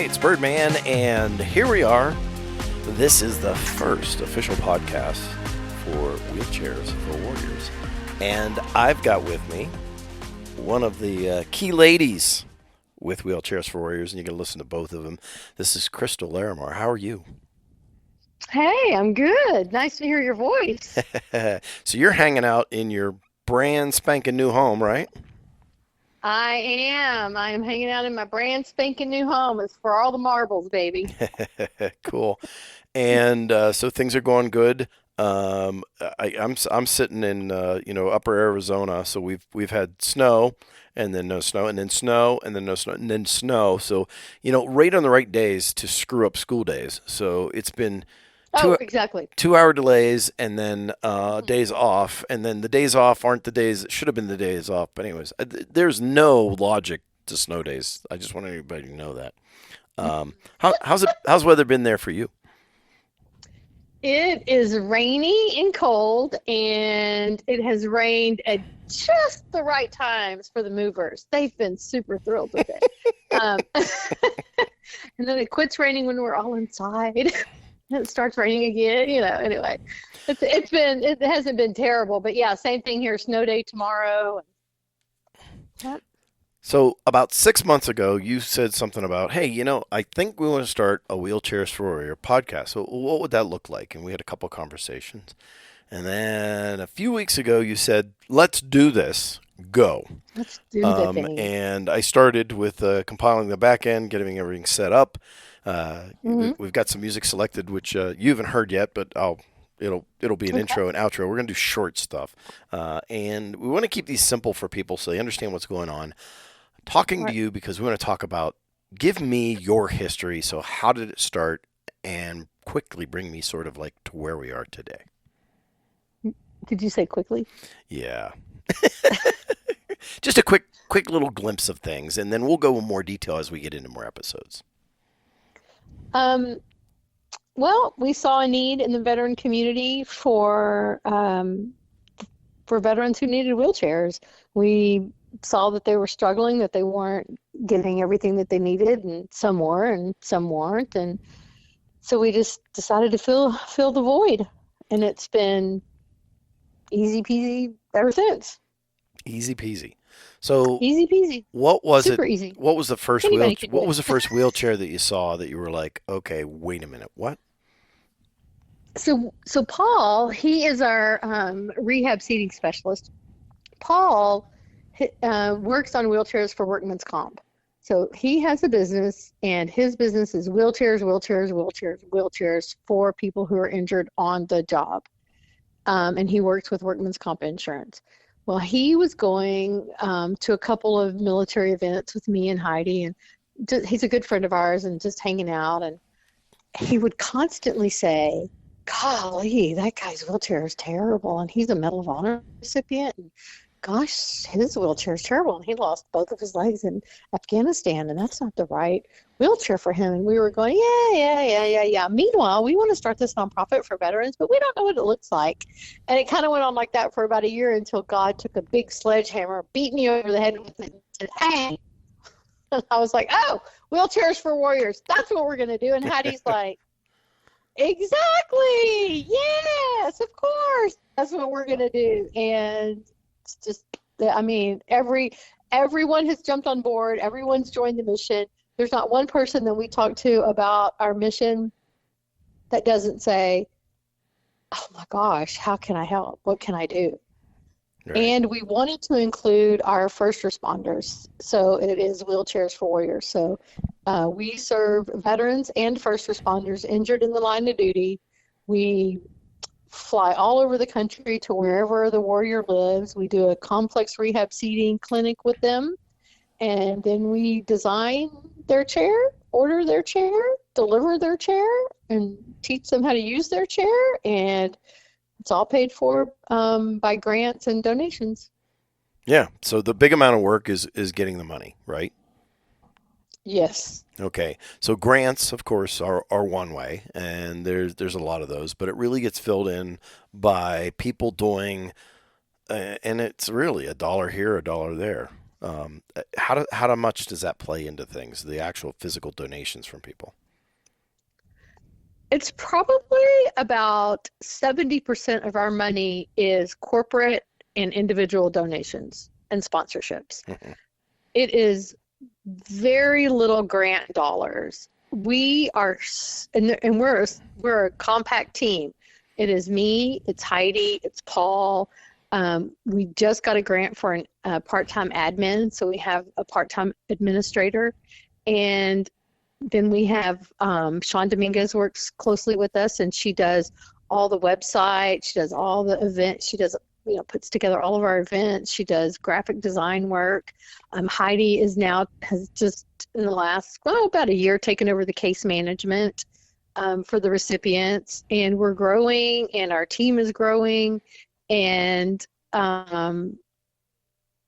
it's Birdman, and here we are. This is the first official podcast for Wheelchairs for Warriors. And I've got with me one of the key ladies with Wheelchairs for Warriors, and you can listen to both of them. This is Crystal Laramore. How are you? Hey, I'm good. Nice to hear your voice. So you're hanging out in your brand spanking new home, right? I am. I am hanging out in my brand spanking new home. It's for all the marbles, baby. Cool. And so things are going good. I'm sitting in Upper Arizona, so we've had snow and then no snow and then snow and then no snow and then snow. So right on the right days to screw up school days. So it's been Oh, exactly. 2 hour delays and then Mhm. days off, and then the days off aren't the days that should have been the days off. But anyways, there's no logic to snow days. I just want everybody to know that. How's weather been there for you? It is rainy and cold, and it has rained at just the right times for the movers. They've been super thrilled with it. Um, and then it quits raining when we're all inside. And it starts raining again, anyway. It hasn't been terrible, but yeah, same thing here, snow day tomorrow. Yep. So about 6 months ago, you said something about, hey, I think we want to start a Wheelchairs for Warrior podcast. So what would that look like? And we had a couple conversations. And then a few weeks ago, you said, let's do this. Go. Let's do the thing. And I started with compiling the back end, getting everything set up. Hmm. We've got some music selected, which you haven't heard yet, but it'll be an Okay. intro and outro. We're gonna do short stuff, and we want to keep these simple for people so they understand what's going on. Talking to Right. you because we want to talk about. Give me your history. So how did it start, and quickly bring me sort of like to where we are today. Did you say quickly? Yeah, just a quick little glimpse of things, and then we'll go in more detail as we get into more episodes. Um, well, we saw a need in the veteran community for veterans who needed wheelchairs. We saw that they were struggling, that they weren't getting everything that they needed, and some were, and some weren't, and so we just decided to fill the void, and it's been easy peasy ever since. Easy peasy. So Easy peasy, what was it? super easy. What was the first Anybody can do What it. was the first wheelchair that you saw that you were like, okay, wait a minute, what? So Paul, he is our rehab seating specialist. Paul works on wheelchairs for workman's comp. So he has a business, and his business is wheelchairs, wheelchairs, wheelchairs, wheelchairs for people who are injured on the job. And he works with workman's comp insurance. Well, he was going to a couple of military events with me and Heidi, and he's a good friend of ours, and just hanging out. And he would constantly say, golly, that guy's wheelchair is terrible. And he's a Medal of Honor recipient. And gosh, his wheelchair is terrible. And he lost both of his legs in Afghanistan. And that's not the right wheelchair for him. And we were going, yeah. Meanwhile, we want to start this nonprofit for veterans, but we don't know what it looks like. And it kind of went on like that for about a year until God took a big sledgehammer, beat me over the head with it, and said, hey. And I was like, oh, wheelchairs for warriors. That's what we're going to do. And Heidi's like, exactly. Yes, of course. That's what we're going to do. And it's just, I mean, everyone has jumped on board. Everyone's joined the mission. There's not one person that we talk to about our mission that doesn't say, oh my gosh, how can I help? What can I do? Right. And we wanted to include our first responders. So it is Wheelchairs for Warriors. So we serve veterans and first responders injured in the line of duty. We fly all over the country to wherever the warrior lives. We do a complex rehab seating clinic with them. And then we design their chair, order their chair, deliver their chair, and teach them how to use their chair. And it's all paid for by grants and donations. Yeah. So the big amount of work is getting the money, right? Yes. Okay. So grants, of course, are one way, and there's a lot of those, but it really gets filled in by people doing, and it's really a dollar here, a dollar there. How much does that play into things? The actual physical donations from people. It's probably about 70% of our money is corporate and individual donations and sponsorships. Mhm. It is very little grant dollars. We are, and we're a compact team. It is me, it's Heidi, it's Paul. We just got a grant for a part-time admin, so we have a part-time administrator, and then we have Sean Dominguez works closely with us, and she does all the website. She does all the events. She does, puts together all of our events. She does graphic design work. Heidi has just in the last, about a year taken over the case management for the recipients, and we're growing, and our team is growing, and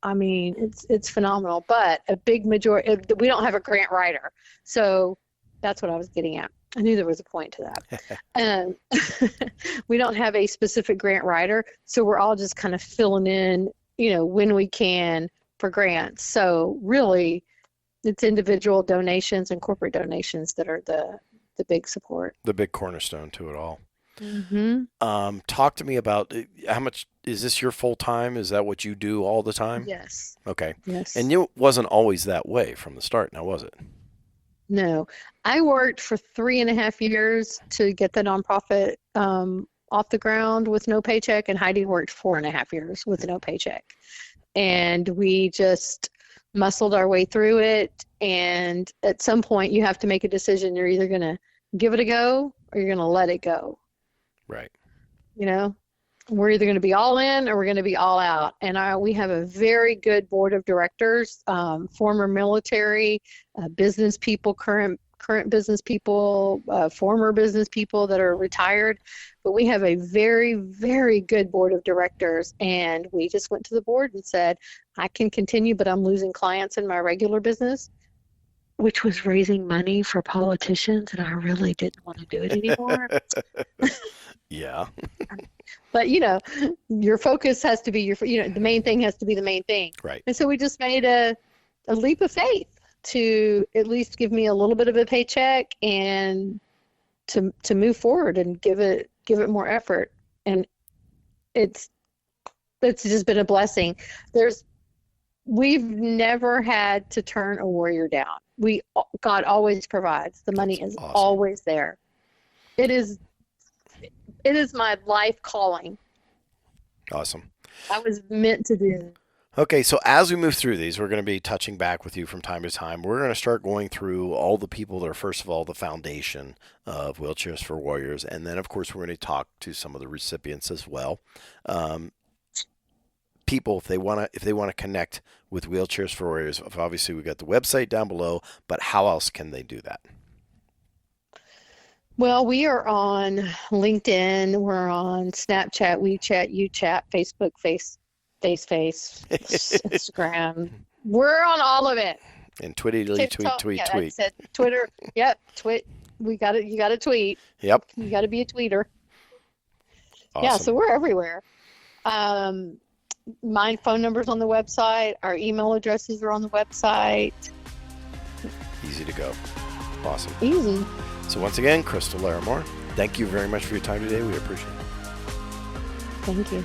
it's phenomenal, but a big majority, we don't have a grant writer. So that's what I was getting at. I knew there was a point to that. We don't have a specific grant writer, so we're all just kind of filling in, when we can for grants. So really, it's individual donations and corporate donations that are the big support. The big cornerstone to it all. Mm-hmm. Talk to me about how much is this your full time? Is that what you do all the time? Yes. Okay. Yes. And it wasn't always that way from the start, now was it? No, I worked for 3.5 years to get the nonprofit off the ground with no paycheck, and Heidi worked 4.5 years with no paycheck. And we just muscled our way through it. And at some point, you have to make a decision. You're either going to give it a go or you're going to let it go. Right. We're either going to be all in or we're going to be all out. And we have a very good board of directors, former military, business people, current business people, former business people that are retired. But we have a very, very good board of directors. And we just went to the board and said, I can continue, but I'm losing clients in my regular business, which was raising money for politicians. And I really didn't want to do it anymore. Yeah. But, your focus has to be the main thing has to be the main thing. Right. And so we just made a leap of faith to at least give me a little bit of a paycheck and to move forward and give it more effort. And it's just been a blessing. We've never had to turn a warrior down. God always provides. The money is awesome. Always there. It is my life calling. Awesome. I was meant to do it. Okay, so as we move through these, we're going to be touching back with you from time to time. We're going to start going through all the people that are, first of all, the foundation of Wheelchairs for Warriors. And then, of course, we're going to talk to some of the recipients as well. People, if they want to connect with Wheelchairs for Warriors, obviously we've got the website down below, but how else can they do that? Well, we are on LinkedIn. We're on Snapchat, WeChat, UChat, Facebook, Instagram. We're on all of it. And tweet. I said Twitter. Yep, tweet. You got to tweet. Yep. You got to be a tweeter. Awesome. Yeah, so we're everywhere. My phone number's on the website. Our email addresses are on the website. Easy to go. Awesome. Easy. So once again, Crystal Laramore, thank you very much for your time today. We appreciate it. Thank you.